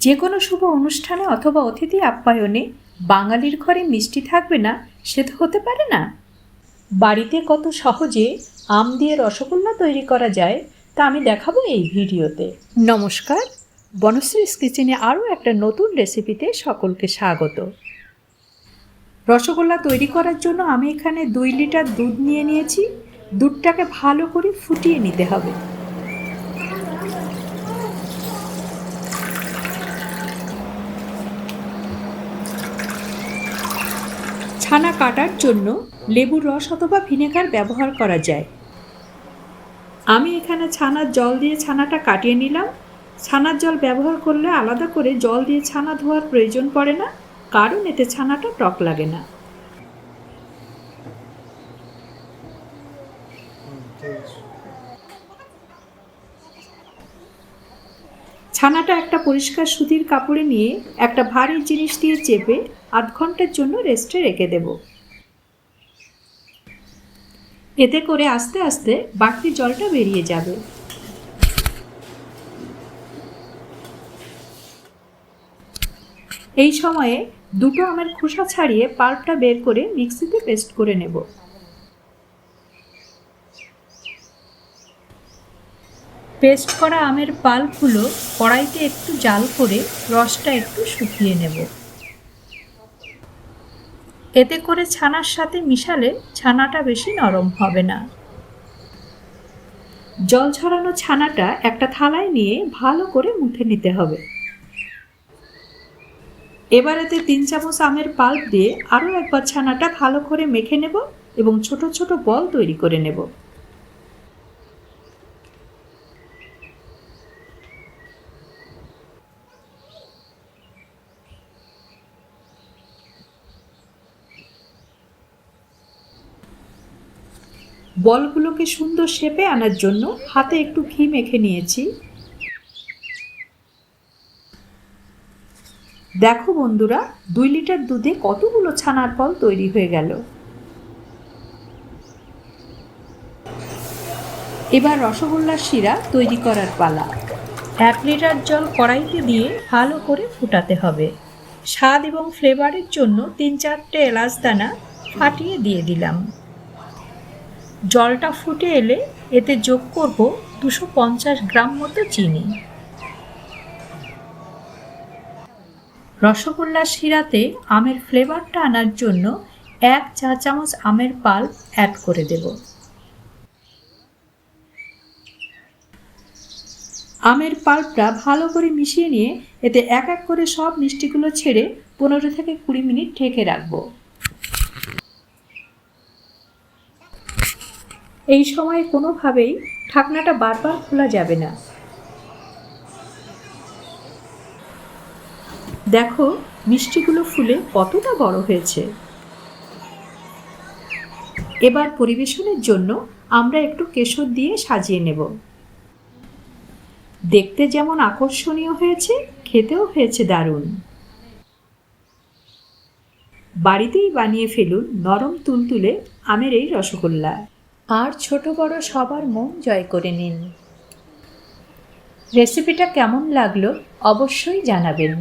যে কোনো শুভ অনুষ্ঠানে অথবা অতিথি আপ্যায়নে বাঙালির ঘরে মিষ্টি থাকবে না সে তো হতে পারে না। বাড়িতে কত সহজে আম দিয়ে রসগোল্লা তৈরি করা যায় তা আমি দেখাবো এই ভিডিওতে। নমস্কার, বনশ্রীস কিচেনে আরও একটা নতুন রেসিপিতে সকলকে স্বাগত। রসগোল্লা তৈরি করার জন্য আমি এখানে 2 লিটার দুধ নিয়ে নিয়েছি। দুধটাকে ভালো করে ফুটিয়ে নিতে হবে। ছানা কাটার জন্য লেবুর রস অথবা ভিনেগার ব্যবহার করা যায়। আমি এখানে ছানার জল দিয়ে ছানাটা কাটিয়ে নিলাম। ছানার জল ব্যবহার করলে আলাদা করে জল দিয়ে ছানা ধোয়ার প্রয়োজন পড়ে না, কারণ এতে ছানাটা টক লাগে না। ছানাটা একটা পরিষ্কার সুতির কাপড়ে নিয়ে একটা ভারী জিনিস দিয়ে চেপে আধ ঘন্টার জন্য রেস্টে রেখে দেব। এতে করে আস্তে আস্তে বাড়তি জলটা বেরিয়ে যাবে। এই সময়ে দুটো আমের খোসা ছাড়িয়ে পাল্পটা বের করে মিক্সিতে পেস্ট করে নেব। পেস্ট করা আমের পাল্পগুলো কড়াইতে একটু জাল করে রসটা একটু শুকিয়ে নেব। এতে করে ছানার সাথে মিশালে ছানাটা বেশি নরম হবে না। জল ঝরানো ছানাটা একটা থালায় নিয়ে ভালো করে মুথে নিতে হবে। এবার এতে 3 চামচ আমের পাল্প দিয়ে আরও একবার ছানাটা ভালো করে মেখে নেব এবং ছোট ছোট বল তৈরি করে নেব। বলগুলোকে সুন্দর শেপে আনার জন্য হাতে একটু ঘি মেখে নিয়েছি। দেখো বন্ধুরা, 2 লিটার দুধে কতগুলো ছানার বল তৈরি হয়ে গেল। এবার রসগোল্লার শিরা তৈরি করার পালা। 1 লিটার জল কড়াইতে দিয়ে ভালো করে ফুটাতে হবে। স্বাদ এবং ফ্লেভারের জন্য 3-4টে এলাচ দানা ফাটিয়ে দিয়ে দিলাম। জলটা ফুটে এলে এতে যোগ করব 250 গ্রাম মতো চিনি। রসগোল্লার শিরাতে আমের ফ্লেভারটা আনার জন্য 1 চা চামচ আমের পাল্প অ্যাড করে দেব। আমের পাল্পটা ভালো করে মিশিয়ে নিয়ে এতে এক এক করে সব মিষ্টিগুলো ছেড়ে 15 থেকে 20 মিনিট ঢেকে রাখবো। এই সময় কোনোভাবেই ঢাকনাটা বারবার খোলা যাবে না। দেখো মিষ্টিগুলো ফুলে কতটা বড় হয়েছে। এবার পরিবেশনের জন্য আমরা একটু কেশর দিয়ে সাজিয়ে নেব। দেখতে যেমন আকর্ষণীয় হয়েছে, খেতেও হয়েছে দারুণ। বাড়িতেই বানিয়ে ফেলুন নরম তুলতুলে আমের এই রসগোল্লা, আর ছোট বড় সবার মন জয় করে নিন। রেসিপিটা কেমন লাগলো অবশ্যই জানাবেন।